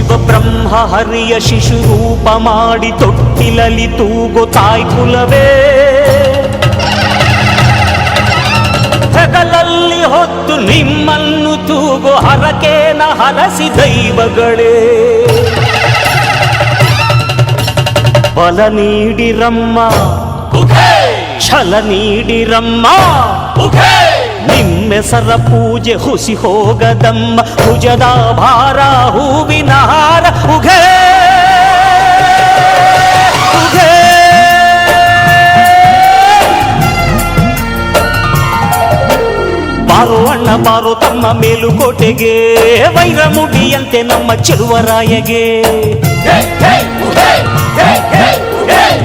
ಶಿವ ಬ್ರಹ್ಮ ಹರಿಯ ಶಿಶು ರೂಪ ಮಾಡಿ ತೊಟ್ಟಿಲಲಿ ತೂಗೋ ತಾಯಿ ಕುಲವೇ, ಹೆಗಲಲ್ಲಿ ಹೊತ್ತು ನಿಮ್ಮನ್ನು ತೂಗೋ ಹರಕೇನ ಹರಸಿ ದೈವಗಳೇ, ಬಲ ನೀಡಿರಮ್ಮ ಛಲ ನೀಡಿರಮ್ಮ, ನಿಮ್ಮೆಸರ ಪೂಜೆ ಹುಸಿ ಹೋಗದಮ್ಮ, ಭುಜದ ಭಾರ ಹೂವಿನ ಹಾರ ಉಘೇ ಉಘೇ. ಬಾರೋ ಅಣ್ಣ ಬಾರೋ ತಮ್ಮ ಮೇಲುಕೋಟೆಗೆ, ವೈರಮುಡಿಯಂತೆ ನಮ್ಮ ಚೆಲುವರಾಯಗೆ,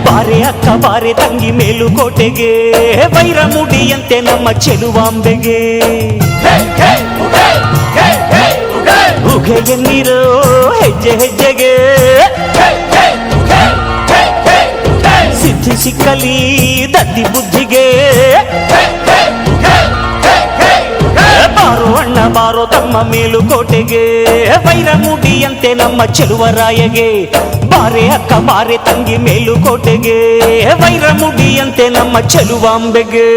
ಬಾರೆ ಅಕ್ಕ ಬಾರೆ ತಂಗಿ ಮೇಲುಕೋಟೆಗೆ, ವೈರಮುಡಿಯಂತೆ ನಮ್ಮ ಚೆಲುವಾಂಬೆಗೆ, ಉಘೆ ಎನ್ನಿರೋ ಹೆಜ್ಜೆ ಹೆಜ್ಜೆಗೆ, ಸಿದ್ಧಿ ಸಿಕ್ಕಲಿ ದದ್ದಿ ಬುದ್ಧಿಗೆ, ಬಾರೋ ಅಣ್ಣ ಬಾರೋ ತಮ್ಮ ಮೇಲುಕೋಟೆಗೆ, ವೈರಮುಡಿಯಂತೆ ನಮ್ಮ ಚೆಲುವರಾಯಗೆ, ಬಾರೆ ಅಕ್ಕ ಬಾರೆ ತಂಗಿ ಮೇಲುಕೋಟೆಗೆ, ವೈರಮುಡಿಯಂತೆ ನಮ್ಮ ಚೆಲುವಾಂಬೆಗೆ.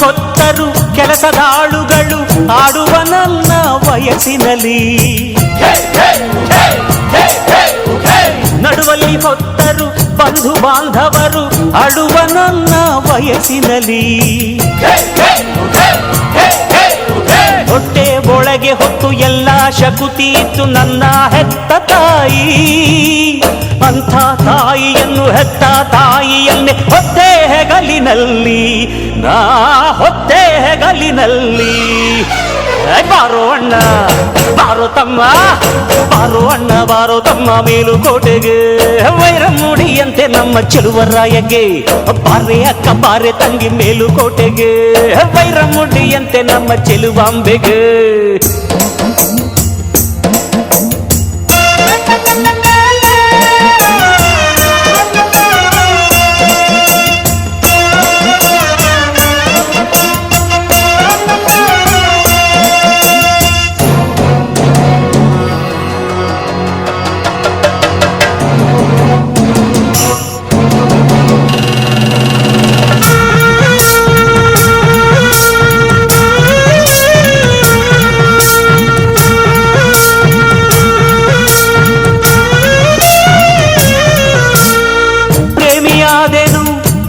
ಹೊತ್ತರು ಕೆಲಸದಾಳುಗಳು ಆಡುವ ನನ್ನ ವಯಸ್ಸಿನಲ್ಲಿ, ನಡುವಲ್ಲಿ ಹೊತ್ತರು ಬಂಧು ಬಾಂಧವರು ಆಡುವ ನನ್ನ ವಯಸ್ಸಿನಲ್ಲಿ, ಹೊಟ್ಟೆ ಒಳಗೆ ಹೊತ್ತು ಎಲ್ಲ ಶಕುತಿ ಇತ್ತು ನನ್ನ ಹೆತ್ತ ತಾಯಿ, ಅಂಥ ತಾಯಿಯನ್ನು ಹೆತ್ತ ತಾಯಿಯನ್ನೇ ಹೊತ್ತೆ ಹೆಗಲಿನಲ್ಲಿ, ನಾ ಹೊತ್ತೆ ಹೆಗಲಿನಲ್ಲಿ. ಬಾರೋ ಅಣ್ಣ ಬಾರೋ ತಮ್ಮ ಬಾರೋ ಅಣ್ಣ ಬಾರೋ ತಮ್ಮ ಮೇಲುಕೋಟೆಗೆ, ವೈರಮುಡಿಯಂತೆ ನಮ್ಮ ಚೆಲುವರಾಯಗೆ, ಬಾರೆ ಅಕ್ಕ ಬಾರೆ ತಂಗಿ ಮೇಲುಕೋಟೆಗೆ, ವೈರಮುಡಿಯಂತೆ ನಮ್ಮ ಚೆಲುವಾಂಬೆಗೆ.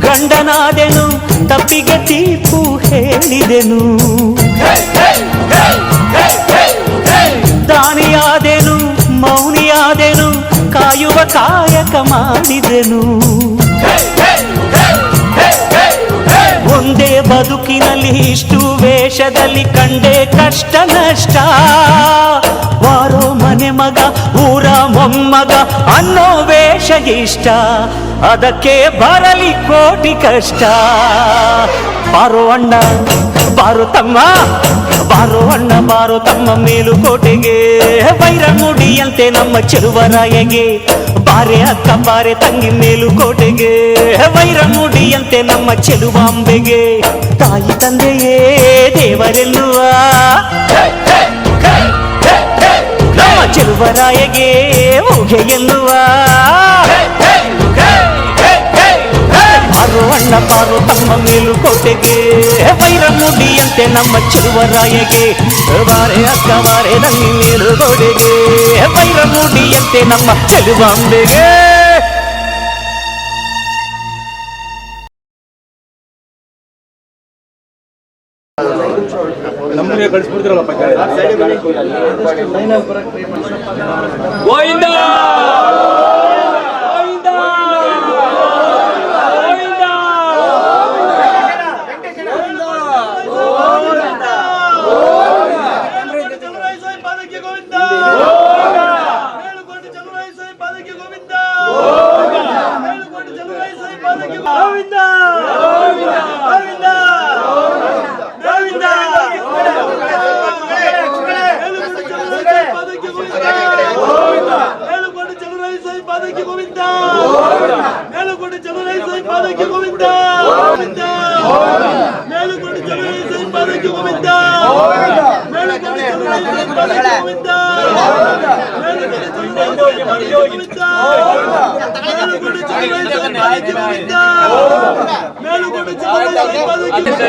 ಗಂಡನಾದೆನು ತಪ್ಪಿಗೆ ತೀರ್ಪು ಹೇಳಿದೆನು, ದಾನಿಯಾದೆನು ಮೌನಿಯಾದೆನು ಕಾಯುವ ಕಾಯಕ ಮಾಡಿದೆನು, ಒಂದೇ ಬದುಕಿನಲ್ಲಿ ಇಷ್ಟು ವೇಷದಲ್ಲಿ ಕಂಡೆ ಕಷ್ಟ ನಷ್ಟ, ವಾರೋ ಮನೆ ಮಗ ಊರ ಮೊಮ್ಮಗ ಅನ್ನೋ ವೇಷ ಇಷ್ಟ, ಅದಕ್ಕೆ ಬರಲಿ ಕೋಟಿ ಕಷ್ಟ. ಬಾರೋ ಅಣ್ಣ ಬಾರೋ ತಮ್ಮ ಬಾರೋ ಅಣ್ಣ ಬಾರೋ ತಮ್ಮ ಮೇಲುಕೋಟೆಗೆ, ವೈರಮುಡಿಯಂತೆ ನಮ್ಮ ಚೆಲುವರಾಯಗೆ, ಬಾರೆ ಅಕ್ಕ ಬಾರೆ ತಂಗಿ ಮೇಲುಕೋಟೆಗೆ, ವೈರಮುಡಿಯಂತೆ ನಮ್ಮ ಚೆಲುವಾಂಬೆಗೆ. ತಾಯಿ ತಂದೆಯೇ ದೇವರೆನ್ನುವ ನಮ್ಮ ಚೆಲುವರಾಯಗೆ ಉಘೆ ಎನ್ನುವ, ಬಾರೋ ಅಣ್ಣ ಬಾರೋ ತಮ್ಮ ಮೇಲುಕೋಟೆಗೆ, ವೈರಮುಡಿಯಂತೆ ನಮ್ಮ ಚೆಲುವರಾಯಗೆ, ಬಾರೆ ಅಕ್ಕ ಬಾರೆ ತಂಗಿ ಮೇಲುಕೋಟೆಗೆ, ವೈರಮುಡಿಯಂತೆ ನಮ್ಮ ಚೆಲುವಾಂಬೆಗೆ. ನಮ್ಮನೆ ಕಳಿಸ್ಬಿಡ್ತಿರಲ್ಲಪ್ಪ ಗೋವಿಂದ ಗೋವಿಂದ ಗೋವಿಂದ ಗೋವಿಂದ ಗೋವಿಂದ ಮೇಲುಕೋಟೆ ಚಲುವರಾಯ ಪಾದಕ್ಕೆ ಗೋವಿಂದ ಮೇಲುಕೋಟೆ ಚಲುವರಾಯ ಪಾದಕ್ಕೆ ಗೋವಿಂದ ಮೇಲುಕೋಟೆ ಚಲುವರಾಯ ಪಾದಕ್ಕೆ ಗೋವಿಂದ ಮೇಲುಕೋಟೆ ಚಲುವರಾಯ ಪಾದಕ್ಕೆ ಗೋವಿಂದ ಮೇಲುಕೋಟೆ ಚಲುವರಾಯ ಪಾದಕ್ಕೆ ಗೋವಿಂದ ಮೇಲುಕೋಟೆ ಚಲುವರಾಯ ಪಾದಕ್ಕೆ ಗೋವಿಂದ ಮೇಲುಕೋಟೆ ಚಲುವರಾಯ ಪಾದಕ್ಕೆ ಗೋವಿಂದ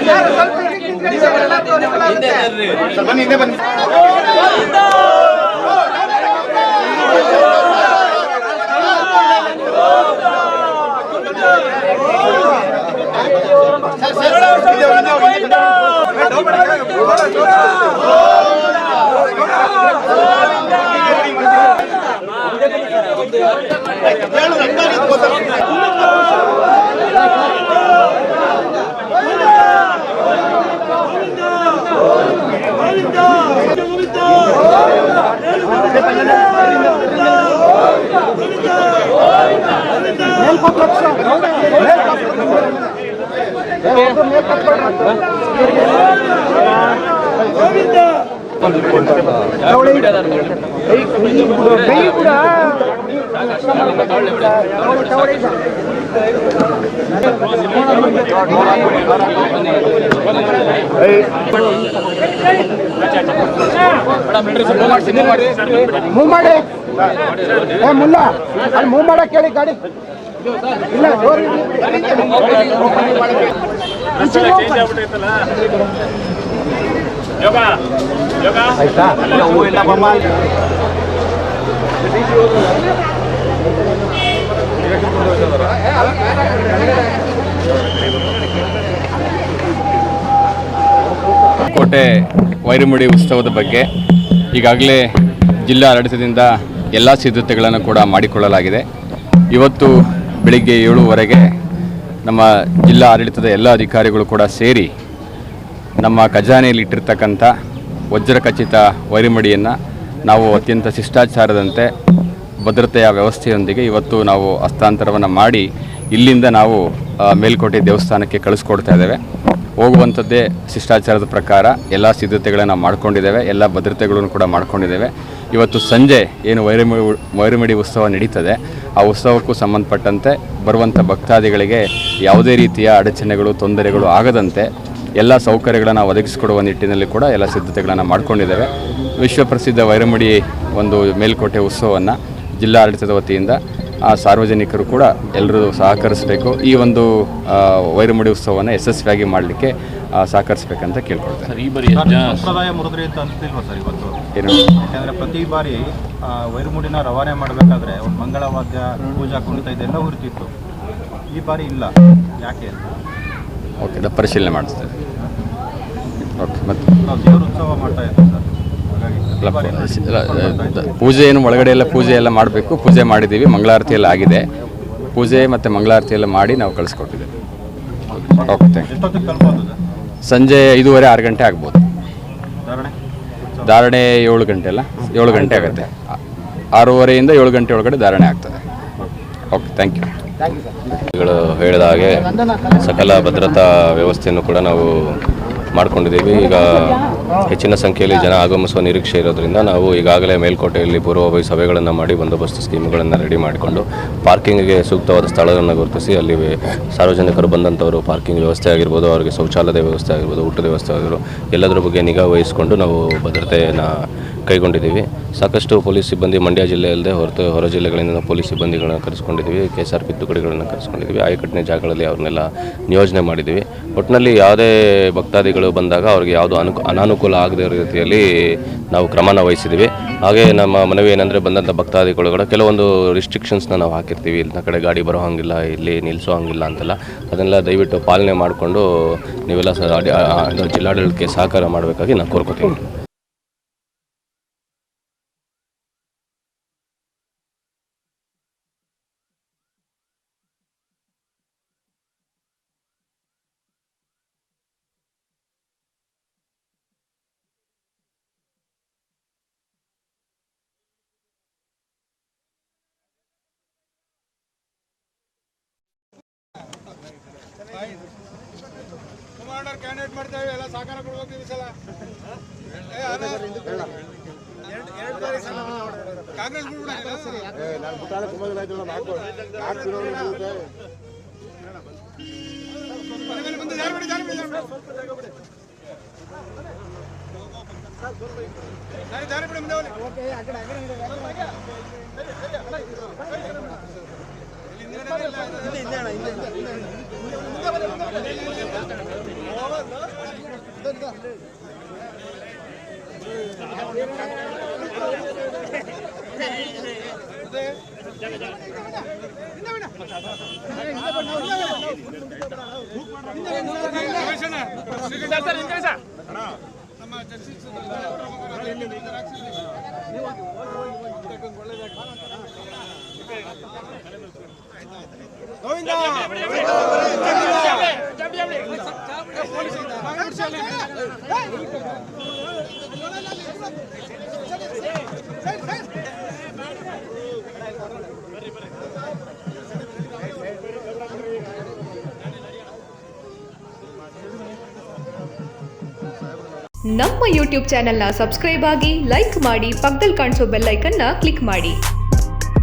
ಮೂವ್ ಮಾಡಿ ಮುಲ್ಲ ಅಲ್ಲಿ ಮೂವ್ ಮಾಡಕ್ ಹೇಳಿ ಗಾಡಿ ಇಲ್ಲ ಆಯ್ತಾ ಕೋಟೆ ವೈರಮುಡಿ ಉತ್ಸವದ ಬಗ್ಗೆ ಈಗಾಗಲೇ ಜಿಲ್ಲಾ ಆಡಳಿತದಿಂದ ಎಲ್ಲ ಸಿದ್ಧತೆಗಳನ್ನು ಕೂಡ ಮಾಡಿಕೊಳ್ಳಲಾಗಿದೆ. ಇವತ್ತು ಬೆಳಿಗ್ಗೆ 7:15 ನಮ್ಮ ಜಿಲ್ಲಾ ಆಡಳಿತದ ಎಲ್ಲ ಅಧಿಕಾರಿಗಳು ಕೂಡ ಸೇರಿ ನಮ್ಮ ಖಜಾನೆಯಲ್ಲಿ ಇಟ್ಟಿರ್ತಕ್ಕಂಥ ವಜ್ರಖಚಿತ ವೈರಮುಡಿಯನ್ನು ನಾವು ಅತ್ಯಂತ ಶಿಷ್ಟಾಚಾರದಂತೆ ಭದ್ರತೆಯ ವ್ಯವಸ್ಥೆಯೊಂದಿಗೆ ಇವತ್ತು ನಾವು ಹಸ್ತಾಂತರವನ್ನು ಮಾಡಿ ಇಲ್ಲಿಂದ ನಾವು ಮೇಲ್ಕೋಟೆ ದೇವಸ್ಥಾನಕ್ಕೆ ಕಳಿಸ್ಕೊಡ್ತಾ ಇದ್ದೇವೆ. ಹೋಗುವಂಥದ್ದೇ ಶಿಷ್ಟಾಚಾರದ ಪ್ರಕಾರ ಎಲ್ಲ ಸಿದ್ಧತೆಗಳನ್ನು ಮಾಡ್ಕೊಂಡಿದ್ದೇವೆ, ಎಲ್ಲ ಭದ್ರತೆಗಳನ್ನು ಕೂಡ ಮಾಡ್ಕೊಂಡಿದ್ದೇವೆ. ಇವತ್ತು ಸಂಜೆ ಏನು ವೈರಮುಡಿ ಉತ್ಸವ ನಡೀತದೆ, ಆ ಉತ್ಸವಕ್ಕೂ ಸಂಬಂಧಪಟ್ಟಂತೆ ಬರುವಂಥ ಭಕ್ತಾದಿಗಳಿಗೆ ಯಾವುದೇ ರೀತಿಯ ಅಡಚಣೆಗಳು ತೊಂದರೆಗಳು ಆಗದಂತೆ ಎಲ್ಲ ಸೌಕರ್ಯಗಳನ್ನು ಒದಗಿಸಿಕೊಡುವ ನಿಟ್ಟಿನಲ್ಲಿ ಕೂಡ ಎಲ್ಲ ಸಿದ್ಧತೆಗಳನ್ನು ಮಾಡ್ಕೊಂಡಿದ್ದೇವೆ. ವಿಶ್ವಪ್ರಸಿದ್ಧ ವೈರಮುಡಿ ಒಂದು ಮೇಲ್ಕೋಟೆ ಉತ್ಸವವನ್ನು ಜಿಲ್ಲಾಡಳಿತದ ವತಿಯಿಂದ ಸಾರ್ವಜನಿಕರು ಕೂಡ ಎಲ್ಲರೂ ಸಹಕರಿಸಬೇಕು. ಈ ಒಂದು ವೈರಮುಡಿ ಉತ್ಸವವನ್ನು ಯಶಸ್ವಿಯಾಗಿ ಮಾಡಲಿಕ್ಕೆ ಸಹಕರಿಸಬೇಕಂತ ಕೇಳ್ಕೊಳ್ತಾರೆ. ಈ ಬಾರಿ ಸಂಪ್ರದಾಯ ಮುರಿದ್ರಿ ಅಂತ ಅನಿಸ್ತಿಲ್ವಾ ಸರ್ ಇವತ್ತು? ಏನು ಯಾಕಂದರೆ ಪ್ರತಿ ಬಾರಿ ವೈರಮುಡಿನ ರವಾನೆ ಮಾಡಬೇಕಾದ್ರೆ ಒಂದು ಮಂಗಳವಾದ್ಯ ಪೂಜಾ ಕುಣಿತ ಇದೆಲ್ಲ ಉರಿತಿತ್ತು, ಈ ಬಾರಿ ಇಲ್ಲ, ಯಾಕೆ? ಓಕೆ, ಪರಿಶೀಲನೆ ಮಾಡಿಸ್ತೇವೆ. ಓಕೆ, ಮತ್ತು ನಾವು ದೇವ್ರ ಉತ್ಸವ ಮಾಡ್ತಾ ಇದ್ದೀವಿ ಸರ್, ಪೂಜೆ ಏನು ಒಳಗಡೆ ಎಲ್ಲ ಪೂಜೆ ಎಲ್ಲ ಮಾಡಬೇಕು. ಪೂಜೆ ಮಾಡಿದ್ದೀವಿ, ಮಂಗಳಾರತಿ ಎಲ್ಲ ಆಗಿದೆ. ಪೂಜೆ ಮತ್ತು ಮಂಗಳಾರತಿ ಎಲ್ಲ ಮಾಡಿ ನಾವು ಕಳಿಸ್ಕೊಟ್ಟಿದ್ದೇವೆ. Okay, thank you. ಸಂಜೆ 5:30 6 ಗಂಟೆ ಆಗ್ಬೋದು. ಧಾರಣೆ 7 ಗಂಟೆ ಅಲ್ಲ, 7 ಗಂಟೆ ಆಗುತ್ತೆ. 6:30 7 ಗಂಟೆ ಒಳಗಡೆ ಧಾರಣೆ ಆಗ್ತದೆ. Okay, thank you. ಹೇಳಿದ ಹಾಗೆ ಸಕಲ ಭದ್ರತಾ ವ್ಯವಸ್ಥೆಯನ್ನು ಕೂಡ ನಾವು ಮಾಡ್ಕೊಂಡಿದ್ದೀವಿ. ಈಗ ಹೆಚ್ಚಿನ ಸಂಖ್ಯೆಯಲ್ಲಿ ಜನ ಆಗಮಿಸುವ ನಿರೀಕ್ಷೆ ಇರೋದ್ರಿಂದ ನಾವು ಈಗಾಗಲೇ ಮೇಲ್ಕೋಟೆಯಲ್ಲಿ ಪೂರ್ವಭಾವಿ ಸಭೆಗಳನ್ನು ಮಾಡಿ ಬಂದೋಬಸ್ತ್ ಸ್ಕೀಮ್ಗಳನ್ನು ರೆಡಿ ಮಾಡಿಕೊಂಡು ಪಾರ್ಕಿಂಗ್ಗೆ ಸೂಕ್ತವಾದ ಸ್ಥಳಗಳನ್ನು ಗುರುತಿಸಿ ಅಲ್ಲಿ ಸಾರ್ವಜನಿಕರು ಬಂದಂಥವರು ಪಾರ್ಕಿಂಗ್ ವ್ಯವಸ್ಥೆ ಆಗಿರ್ಬೋದು, ಅವರಿಗೆ ಶೌಚಾಲಯದ ವ್ಯವಸ್ಥೆ ಆಗಿರ್ಬೋದು, ಊಟದ ವ್ಯವಸ್ಥೆ ಆಗಿರ್ಬೋದು, ಎಲ್ಲದರ ಬಗ್ಗೆ ನಿಗಾ ವಹಿಸಿಕೊಂಡು ನಾವು ಭದ್ರತೆಯನ್ನು ಕೈಗೊಂಡಿದ್ದೀವಿ. ಸಾಕಷ್ಟು ಪೊಲೀಸ್ ಸಿಬ್ಬಂದಿ ಮಂಡ್ಯ ಜಿಲ್ಲೆಯಲ್ಲದೆ ಹೊರ ಜಿಲ್ಲೆಗಳಿಂದ ಪೊಲೀಸ್ ಸಿಬ್ಬಂದಿಗಳನ್ನು ಕರೆಸ್ಕೊಂಡಿದ್ದೀವಿ, KSRP ತುಕಡಿಗಳನ್ನು ಕರೆಸ್ಕೊಂಡಿದ್ದೀವಿ. ಆಯಕಟ್ಟಿನ ಜಾಗಗಳಲ್ಲಿ ಅವ್ರನ್ನೆಲ್ಲ ನಿಯೋಜನೆ ಮಾಡಿದ್ದೀವಿ. ಒಟ್ಟಿನಲ್ಲಿ ಯಾವುದೇ ಭಕ್ತಾದಿಗಳು ಬಂದಾಗ ಅವ್ರಿಗೆ ಯಾವುದು ಅನಾನುಕೂಲ ಆಗದೇ ಇರೋ ರೀತಿಯಲ್ಲಿ ನಾವು ಕ್ರಮನ ವಹಿಸಿದ್ದೀವಿ. ಹಾಗೆ ನಮ್ಮ ಮನವಿ ಏನಂದರೆ ಬಂದಂಥ ಭಕ್ತಾದಿಗಳು ಕೆಲವೊಂದು ರಿಸ್ಟ್ರಿಕ್ಷನ್ಸ್ನ ನಾವು ಹಾಕಿರ್ತೀವಿ. ಇಲ್ಲಿನ ಕಡೆ ಗಾಡಿ ಬರೋ ಹಾಗಿಲ್ಲ, ಇಲ್ಲಿ ನಿಲ್ಲಿಸೋ ಹಾಗಿಲ್ಲ ಅಂತೆಲ್ಲ, ಅದನ್ನೆಲ್ಲ ದಯವಿಟ್ಟು ಪಾಲನೆ ಮಾಡಿಕೊಂಡು ನೀವೆಲ್ಲ ಜಿಲ್ಲಾಡಳಿತಕ್ಕೆ ಸಹಕಾರ ಮಾಡಬೇಕಾಗಿ ನಾನು ಕೋರ್ಕೋತೀನಿ. ಎಲ್ಲರೂ ಕ್ಯಾಂಡಿಡೇಟ್ ಮಾಡ್ತೇವೆ, ಎಲ್ಲ ಸಹಕಾರ ಕೊಡ್ಬೇಕು ಈ ಸಲ. ಕಾಂಗ್ರೆಸ್ ದಾರಿ ಬಿಡಿ ಮುಂದೆ ಹೋಗ್ಲಿ. ನಮ್ಮ ಜಗದೀಶ್ ಗೋವಿಂದ ನಮ್ಮ ಯೂಟ್ಯೂಬ್ ಚಾನೆಲ್ನ ಸಬ್ಸ್ಕ್ರೈಬ್ ಆಗಿ, ಲೈಕ್ ಮಾಡಿ, ಪಕ್ಕದಲ್ಲಿ ಕಾಣಿಸೋ ಬೆಲ್ ಐಕನ್ನ ಕ್ಲಿಕ್ ಮಾಡಿ.